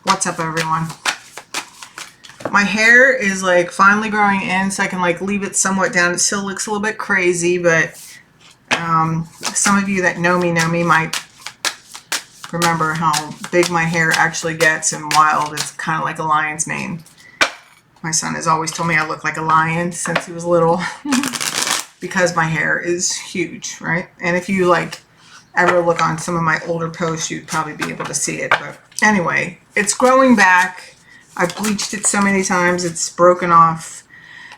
What's up, everyone? My hair is like finally growing in, so I can like leave it somewhat down. It still looks a little bit crazy, but some of you that know me might remember how big my hair actually gets and wild. It's kind of like a lion's mane. My son has always told me I look like a lion since he was little because my hair is huge, right? And if you like ever look on some of my older posts, you'd probably be able to see it. But anyway, it's growing back. I've bleached it so many times, it's broken off.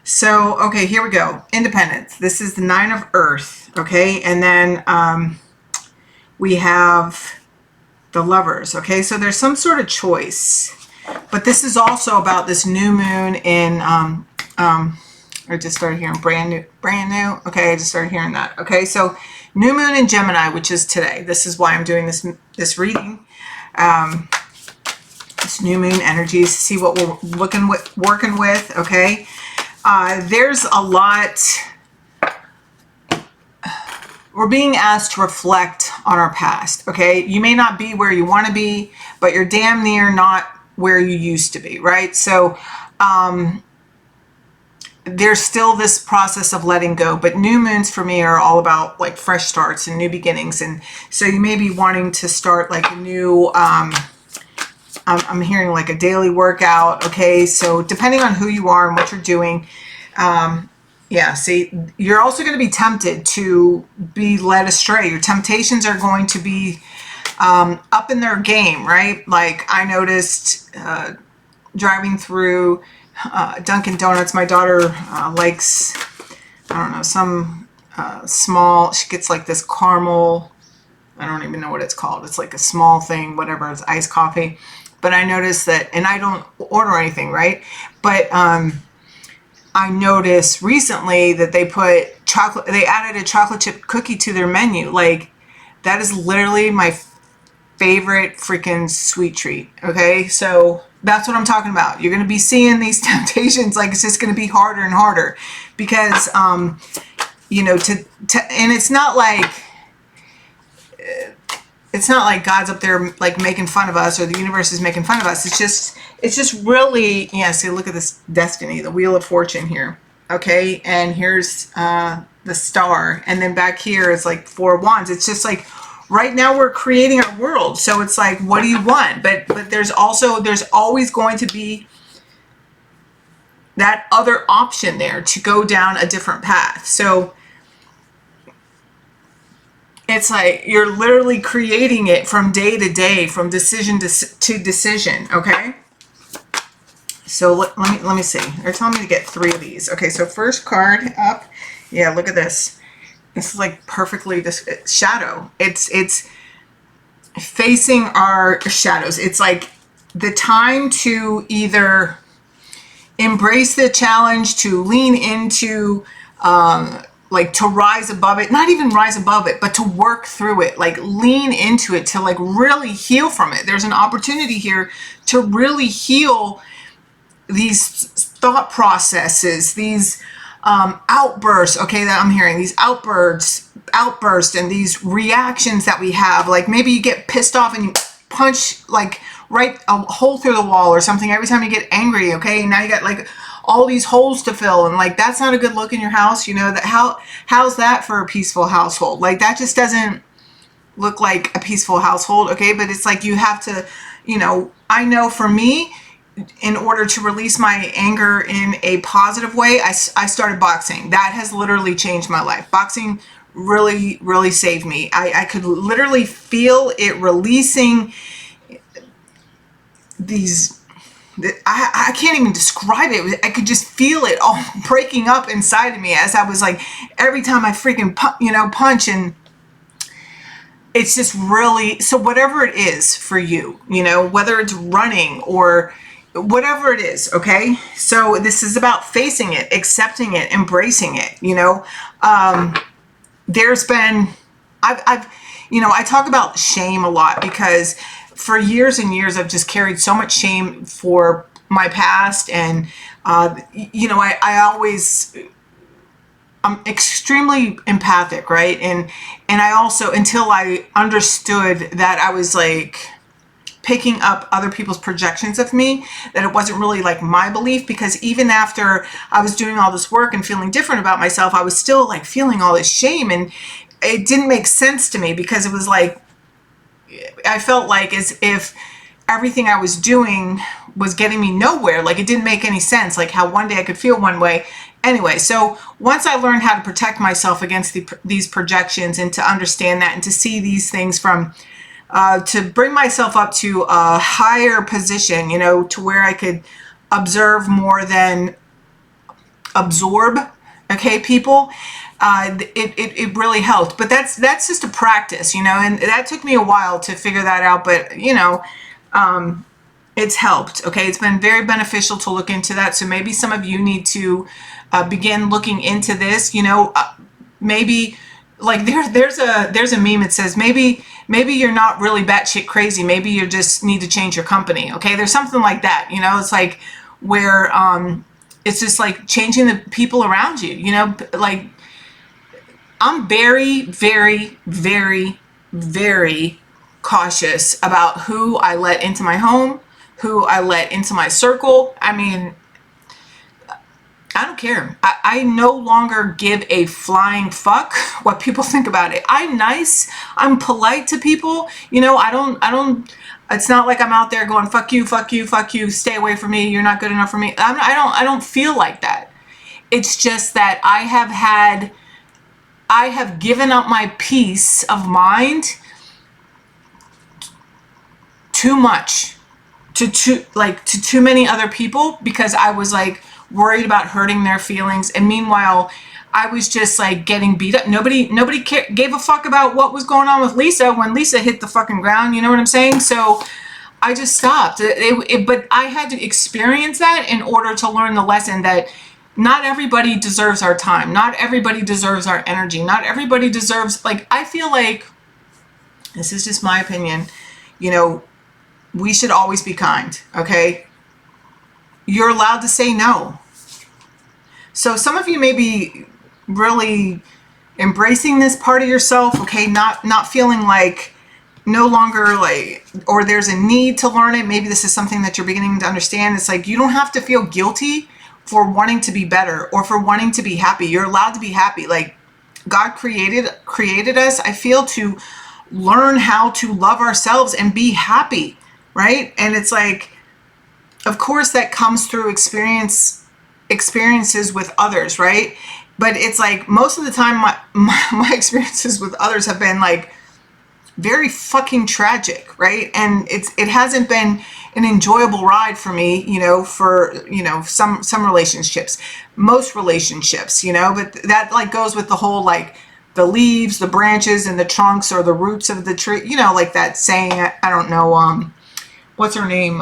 So, okay, here we go. Independence. This is the 9 of Earth, okay? And then we have the Lovers, okay? So there's some sort of choice. But this is also about this new moon in, I just started hearing brand new. Okay, I just started hearing that. Okay, so new moon in Gemini, which is today. This is why I'm doing this reading. This new moon energies, see what we're working with. Okay, there's a lot. We're being asked to reflect on our past. Okay, you may not be where you want to be, but you're damn near not where you used to be, right? So there's still this process of letting go, but new moons for me are all about like fresh starts and new beginnings. And so you may be wanting to start like a new, I'm hearing like a daily workout. Okay, so depending on who you are and what you're doing, yeah, see, you're also going to be tempted to be led astray. Your temptations are going to be up in their game, right? Like I noticed driving through Dunkin' Donuts. My daughter likes, I don't know, some small, she gets like this caramel, I don't even know what it's called. It's like a small thing, whatever, it's iced coffee. But I noticed that, and I don't order anything, right? But I noticed recently that they put chocolate, they added a chocolate chip cookie to their menu. Like that is literally my favorite freaking sweet treat. Okay, so that's what I'm talking about. You're going to be seeing these temptations, like it's just going to be harder and harder because you know, and it's not like God's up there like making fun of us or the universe is making fun of us. It's just really, yeah, see, look at this destiny, the wheel of fortune here. Okay, and here's the star, and then back here is like 4 of wands. It's just like right now we're creating our world. So it's like, what do you want? But there's always going to be that other option there to go down a different path. So it's like you're literally creating it from day to day, from decision to decision. Okay, so let me see. They're telling me to get 3 of these. Okay, so first card up. Yeah, look at this. This is like perfectly shadow. It's facing our shadows. It's like the time to either embrace the challenge, to lean into, like to rise above it, not even rise above it, but to work through it, like lean into it, to like really heal from it. There's an opportunity here to really heal these thought processes, these outbursts, okay, that I'm hearing, these outbursts and these reactions that we have. Like maybe you get pissed off and you punch like right a hole through the wall or something every time you get angry. Okay, now you got like all these holes to fill, and like that's not a good look in your house. You know that how's that for a peaceful household? Like that just doesn't look like a peaceful household. Okay, but it's like you have to, you know, I know for me, in order to release my anger in a positive way, I started boxing. That has literally changed my life. Boxing really saved me. I could literally feel it releasing these, I can't even describe it. I could just feel it all breaking up inside of me as I was like, every time I freaking punch, and it's just really, so whatever it is for you, you know, whether it's running or whatever it is, okay? So this is about facing it, accepting it, embracing it, you know? There's been, you know, I talk about shame a lot because for years and years, I've just carried so much shame for my past. And, you know, I'm extremely empathic, right? And I also, until I understood that I was like picking up other people's projections of me, that it wasn't really like my belief, because even after I was doing all this work and feeling different about myself, I was still like feeling all this shame, and it didn't make sense to me, because it was like, I felt like as if everything I was doing was getting me nowhere. Like it didn't make any sense, like how one day I could feel one way. Anyway, so once I learned how to protect myself against these projections, and to understand that, and to see these things from, to bring myself up to a higher position, you know, to where I could observe more than absorb, okay, people, it really helped. But that's just a practice, you know, and that took me a while to figure that out. But, you know, it's helped. Okay, it's been very beneficial to look into that. So maybe some of you need to begin looking into this. You know, maybe like there's a meme that says maybe you're not really batshit crazy. Maybe you just need to change your company. Okay, there's something like that. You know, it's like where it's just like changing the people around you. You know, like I'm very, very, very, very cautious about who I let into my home, who I let into my circle. I mean, I don't care. I no longer give a flying fuck what people think about it. I'm nice. I'm polite to people. You know, I don't, it's not like I'm out there going, fuck you, fuck you, fuck you, stay away from me, you're not good enough for me. I don't feel like that. It's just that I have given up my peace of mind too much to too many other people, because I was like worried about hurting their feelings. And meanwhile, I was just like getting beat up. Nobody gave a fuck about what was going on with Lisa when Lisa hit the fucking ground. You know what I'm saying? So I just stopped. But I had to experience that in order to learn the lesson that not everybody deserves our time. Not everybody deserves our energy. Not everybody deserves, like, I feel like, this is just my opinion, you know, we should always be kind, okay? You're allowed to say no. So some of you may be really embracing this part of yourself, okay? Not feeling like no longer like, or there's a need to learn it. Maybe this is something that you're beginning to understand. It's like, you don't have to feel guilty for wanting to be better or for wanting to be happy. You're allowed to be happy. Like, God created us, I feel, to learn how to love ourselves and be happy, right? And it's like, of course that comes through experiences with others, right? But it's like most of the time my experiences with others have been like very fucking tragic, right? And it hasn't been an enjoyable ride for me, you know, for, you know, some relationships, most relationships, you know, but that like goes with the whole like the leaves, the branches, and the trunks, or the roots of the tree, you know, like that saying, I don't know, what's her name,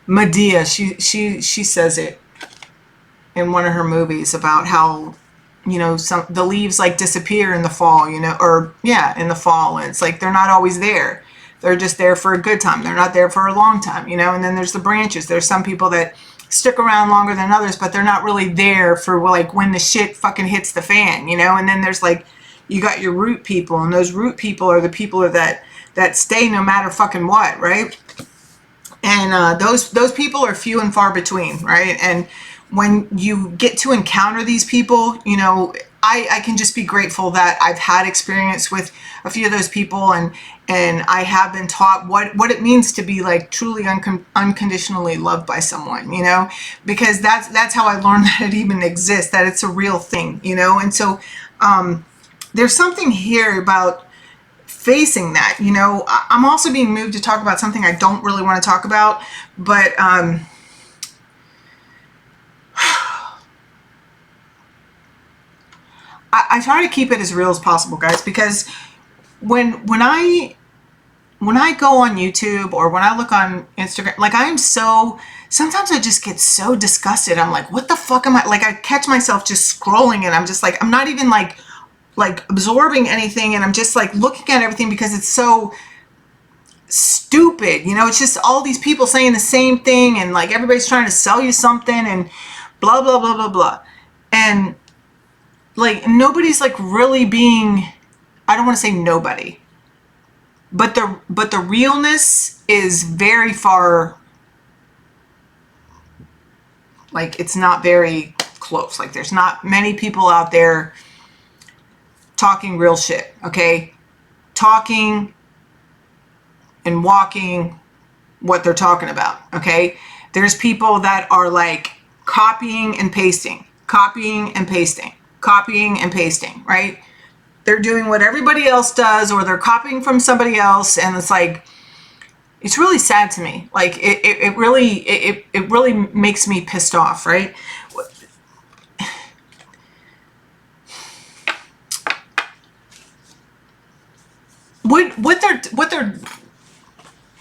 Medea, she says it in one of her movies about how, you know, the leaves like disappear in the fall, you know, or yeah, in the fall, and it's like they're not always there. They're just there for a good time. They're not there for a long time, you know. And then there's the branches. There's some people that stick around longer than others, but they're not really there for like when the shit fucking hits the fan, you know. And then there's like, you got your root people, and those root people are the people that stay no matter fucking what, right? And those people are few and far between, right? And when you get to encounter these people, you know, I can just be grateful that I've had experience with a few of those people, and I have been taught what it means to be like truly unconditionally loved by someone, you know, because that's how I learned that it even exists, that it's a real thing, you know. And so there's something here about facing that, you know. I'm also being moved to talk about something I don't really want to talk about, but I try to keep it as real as possible, guys, because when I go on YouTube or when I look on Instagram, like sometimes I just get so disgusted. I'm like, what the fuck am I, like I catch myself just scrolling, and I'm just like, I'm not even like absorbing anything, and I'm just like looking at everything because it's so stupid, you know. It's just all these people saying the same thing, and like everybody's trying to sell you something, and blah blah blah blah blah. And like nobody's like really being, I don't want to say nobody, but the realness is very far, like it's not very close. Like there's not many people out there talking real shit, okay? Talking and walking what they're talking about, okay? There's people that are like copying and pasting, copying and pasting, copying and pasting, right? They're doing what everybody else does, or they're copying from somebody else, and it's like, it's really sad to me. Like it really makes me pissed off, right? What they're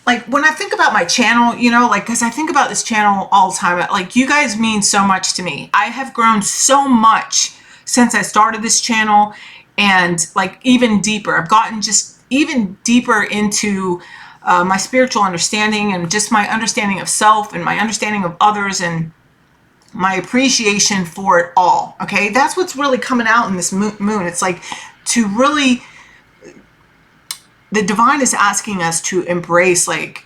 like, when I think about my channel, you know, like, because I think about this channel all the time, like, you guys mean so much to me. I have grown so much since I started this channel, and like even deeper. I've gotten just even deeper into my spiritual understanding, and just my understanding of self, and my understanding of others, and my appreciation for it all. Okay, that's what's really coming out in this moon. It's like, to really, the divine is asking us to embrace like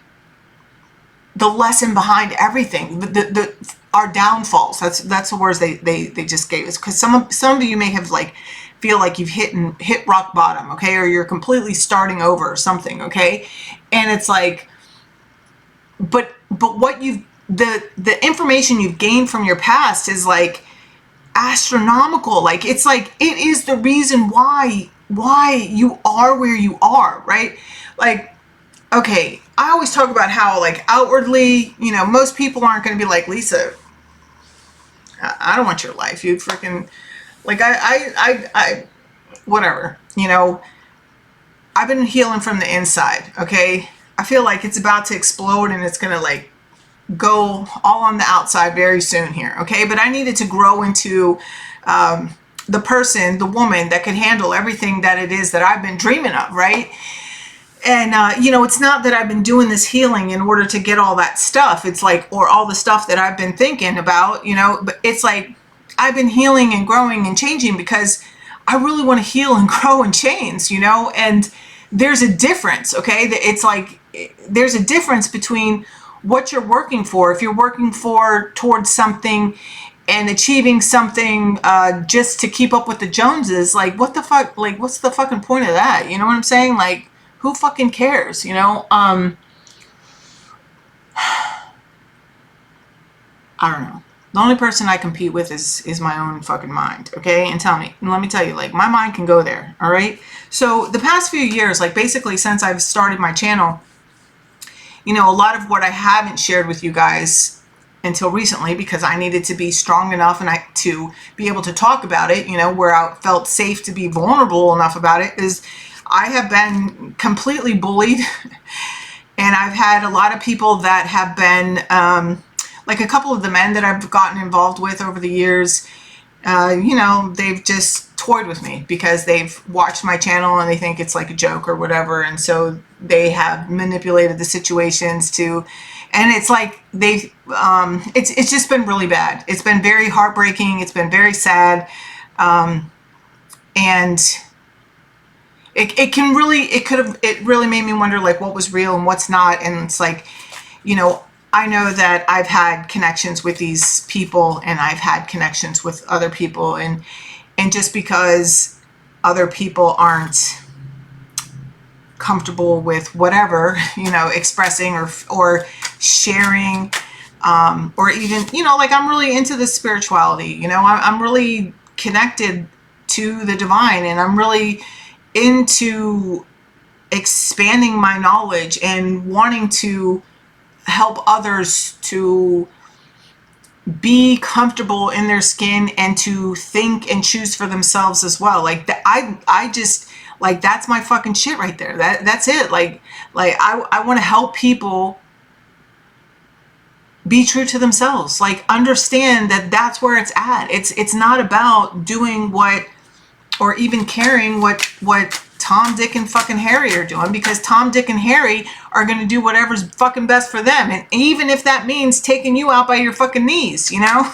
the lesson behind everything, our downfalls. That's the words they just gave us, because some of you may have like feel like you've hit rock bottom, okay, or you're completely starting over or something, okay, and it's like, but what the information you've gained from your past is like astronomical. Like it's like, it is the reason why you are where you are, right? Like, okay, I always talk about how like outwardly, you know, most people aren't going to be like, Lisa, I don't want your life. You freaking, like, I whatever, you know, I've been healing from the inside. Okay. I feel like it's about to explode, and it's going to like go all on the outside very soon here. Okay. But I needed to grow into, the person, the woman that could handle everything that it is that I've been dreaming of, right? And, you know, it's not that I've been doing this healing in order to get all that stuff. It's like, or all the stuff that I've been thinking about, you know, but it's like, I've been healing and growing and changing because I really want to heal and grow and change, you know, and there's a difference, okay? It's like, there's a difference between what you're working for. If you're working towards something and achieving something just to keep up with the Joneses, like, what the fuck, like, what's the fucking point of that? You know what I'm saying? Like, who fucking cares, you know? I don't know. The only person I compete with is my own fucking mind, okay? And let me tell you, like, my mind can go there, all right? So the past few years, like, basically since I've started my channel, you know, a lot of what I haven't shared with you guys until recently, because I needed to be strong enough and to be able to talk about it, you know, where I felt safe to be vulnerable enough about it, is I have been completely bullied. And I've had a lot of people that have been, like a couple of the men that I've gotten involved with over the years, you know, they've just toyed with me because they've watched my channel and they think it's like a joke or whatever. And so they have manipulated the situations to, and it's like it's just been really bad. It's been very heartbreaking. It's been very sad. And it really made me wonder, like, what was real and what's not. And it's like, you know, I know that I've had connections with these people, and I've had connections with other people, and just because other people aren't comfortable with whatever, you know, expressing or sharing, or even, you know, like, I'm really into the spirituality, you know, I'm really connected to the divine, and I'm really into expanding my knowledge and wanting to help others to be comfortable in their skin and to think and choose for themselves as well. Like, I just, like, that's my fucking shit right there. That's it. Like I want to help people be true to themselves. Like, understand that that's where it's at. It's not about doing what, or even caring what Tom, Dick, and fucking Harry are doing, because Tom, Dick, and Harry are going to do whatever's fucking best for them. And even if that means taking you out by your fucking knees, you know?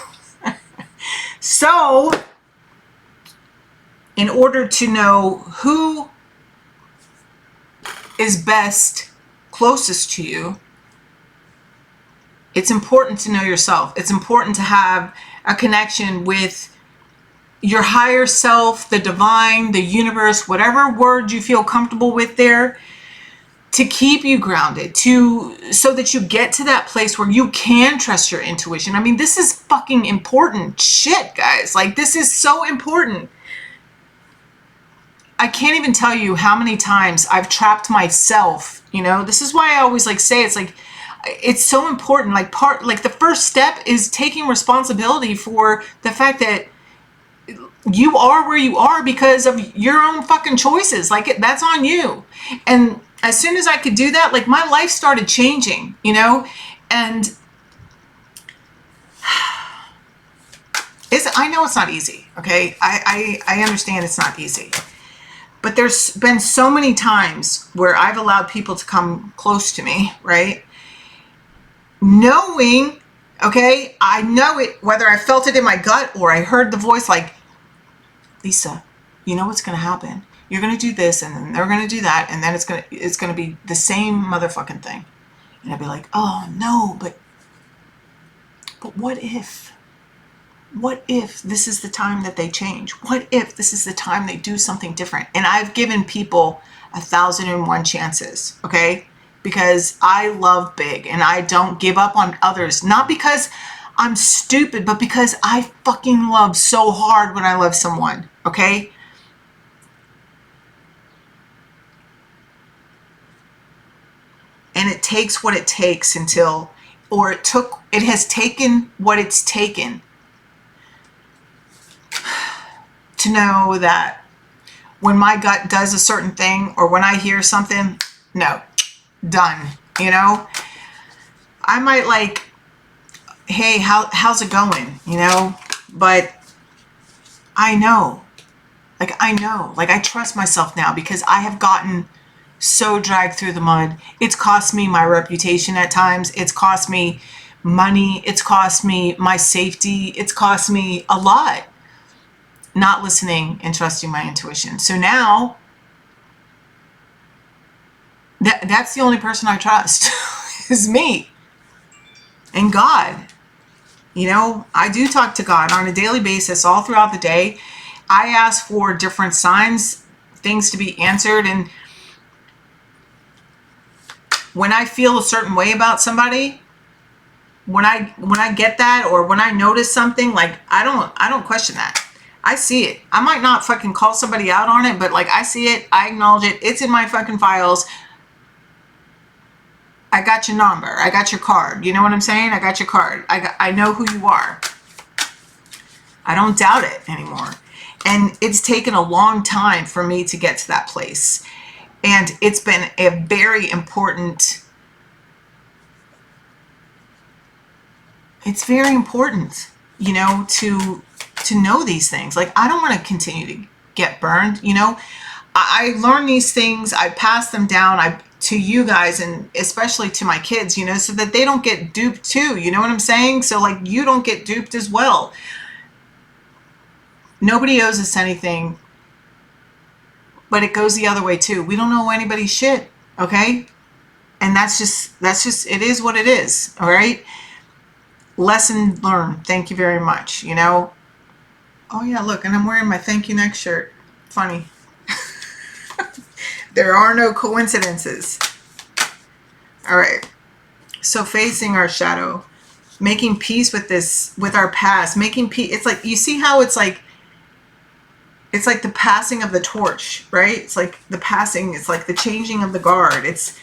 So, in order to know who is best closest to you, it's important to know yourself. It's important to have a connection with your higher self, the divine, the universe, whatever word you feel comfortable with there, to keep you grounded, so that you get to that place where you can trust your intuition. I mean, this is fucking important shit, guys. Like, this is so important. I can't even tell you how many times I've trapped myself, you know? This is why I always like say it's so important. Like the first step is taking responsibility for the fact that you are where you are because of your own fucking choices. Like, that's on you. And as soon as I could do that, like, my life started changing, you know? And I know it's not easy, okay? I understand it's not easy. But there's been so many times where I've allowed people to come close to me, right? Knowing, okay, I know it, whether I felt it in my gut or I heard the voice like, Lisa, you know what's going to happen? You're going to do this, and then they're going to do that, and then it's going to be the same motherfucking thing. And I'd be like, oh no, but what if? What if this is the time that they change? What if this is the time they do something different? And I've given people 1,001 chances, okay? Because I love big and I don't give up on others. Not because I'm stupid, but because I fucking love so hard when I love someone, okay? And it takes what it takes it has taken what it's taken to know that when my gut does a certain thing, or when I hear something, no, done, you know? I might like, hey, how's it going, you know? But I know, like, I trust myself now because I have gotten so dragged through the mud. It's cost me my reputation at times. It's cost me money. It's cost me my safety. It's cost me a lot not listening and trusting my intuition. So now that's the only person I trust is me and God. You know, I do talk to God on a daily basis all throughout the day. I ask for different signs, things to be answered. And when I feel a certain way about somebody, when I get that, or when I notice something, like, I don't question that. I see it. I might not fucking call somebody out on it, but like, I see it, I acknowledge it. It's in my fucking files. I got your number. I got your card. You know what I'm saying? I got your card. I know who you are. I don't doubt it anymore. And it's taken a long time for me to get to that place. And it's been a very important, you know, to know these things. Like, I don't want to continue to get burned, you know. I learn these things, I pass them down to you guys, and especially to my kids, you know, so that they don't get duped too, you know what I'm saying? So like, you don't get duped as well. Nobody owes us anything, but it goes the other way too. We don't owe anybody shit, okay? And that's just, it is what it is, all right? Lesson learned. Thank you very much, you know? Oh yeah, look, and I'm wearing my thank you next shirt. Funny. There are no coincidences. All right. So facing our shadow, making peace with this, with our past, making peace. It's like, you see how it's like the passing of the torch, right? It's like the passing, it's like the changing of the guard. It's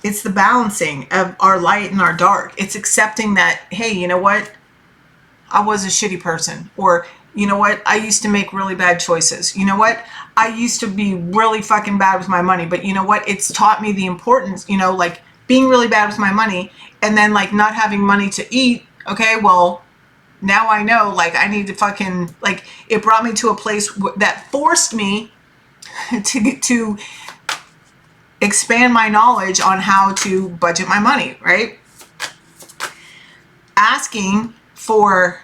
the balancing of our light and our dark. It's accepting that, hey, you know what? I was a shitty person. Or, you know what? I used to make really bad choices. You know what? I used to be really fucking bad with my money. But you know what? It's taught me the importance, you know, like being really bad with my money and then like not having money to eat. Okay, well, now I know, like, I need to fucking, like, it brought me to a place that forced me to expand my knowledge on how to budget my money, right? Asking for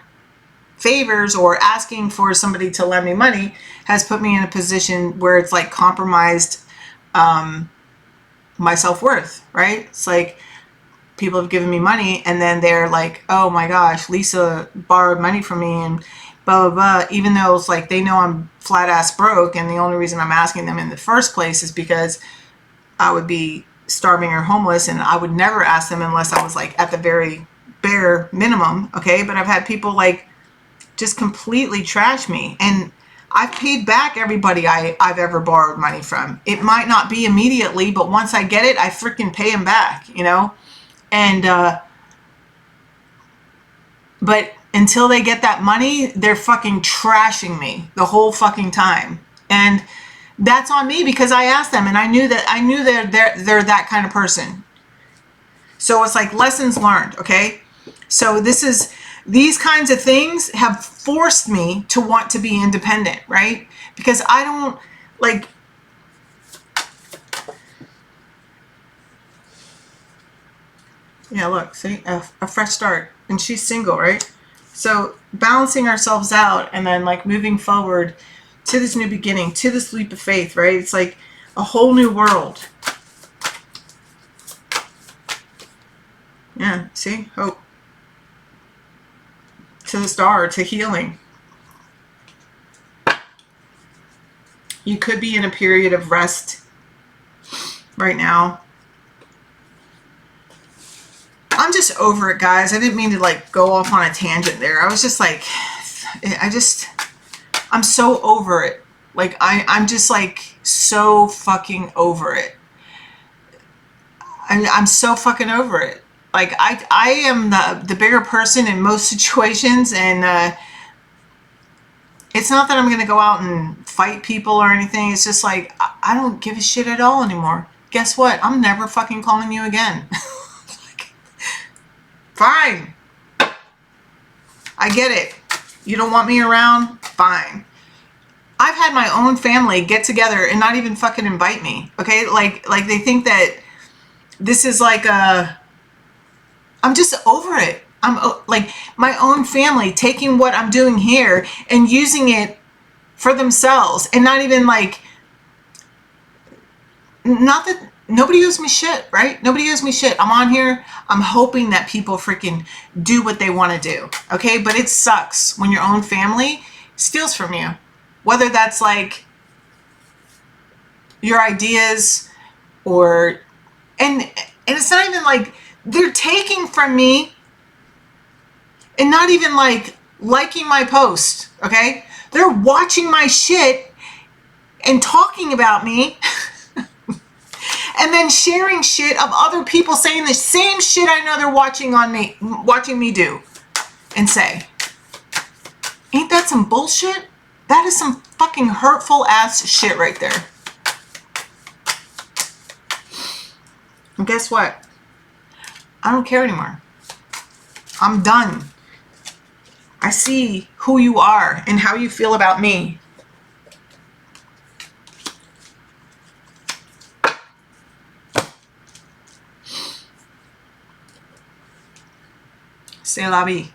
favors or asking for somebody to lend me money has put me in a position where it's like compromised my self-worth, right? It's like people have given me money and then they're like, oh my gosh, Lisa borrowed money from me and blah, blah, blah. Even though it's like they know I'm flat ass broke and the only reason I'm asking them in the first place is because I would be starving or homeless and I would never ask them unless I was like at the very bare minimum. Okay. But I've had people like just completely trash me, and I've paid back everybody I've ever borrowed money from. It might not be immediately, but once I get it, I freaking pay them back, you know? And, but until they get that money, they're fucking trashing me the whole fucking time. And that's on me because I asked them and I knew they're that kind of person. So it's like lessons learned, okay? So these kinds of things have forced me to want to be independent, right? Because I don't like, yeah, look, see, a fresh start. And she's single, right? So balancing ourselves out and then like moving forward to this new beginning, to this leap of faith, right? It's like a whole new world. Yeah, see, hope. To the star, to healing. You could be in a period of rest right now. I'm just over it, guys. I didn't mean to like go off on a tangent there. I was just like, I'm so over it. Like I'm just like so fucking over it. I'm so fucking over it. Like I am the bigger person in most situations, and it's not that I'm going to go out and fight people or anything. It's just like, I don't give a shit at all anymore. Guess what? I'm never fucking calling you again. Like, fine. I get it. You don't want me around? Fine. I've had my own family get together and not even fucking invite me. Okay? Like they think that this is like I'm just over it. I'm like my own family taking what I'm doing here and using it for themselves, and not even like, not that nobody owes me shit, right? Nobody owes me shit. I'm on here. I'm hoping that people freaking do what they want to do. Okay. But it sucks when your own family steals from you, whether that's like your ideas or, and it's not even like they're taking from me and not even like liking my post. Okay. They're watching my shit and talking about me and then sharing shit of other people saying the same shit I know they're watching me do and say. Ain't that some bullshit? That is some fucking hurtful ass shit right there. And guess what? I don't care anymore. I'm done. I see who you are and how you feel about me. C'est la vie.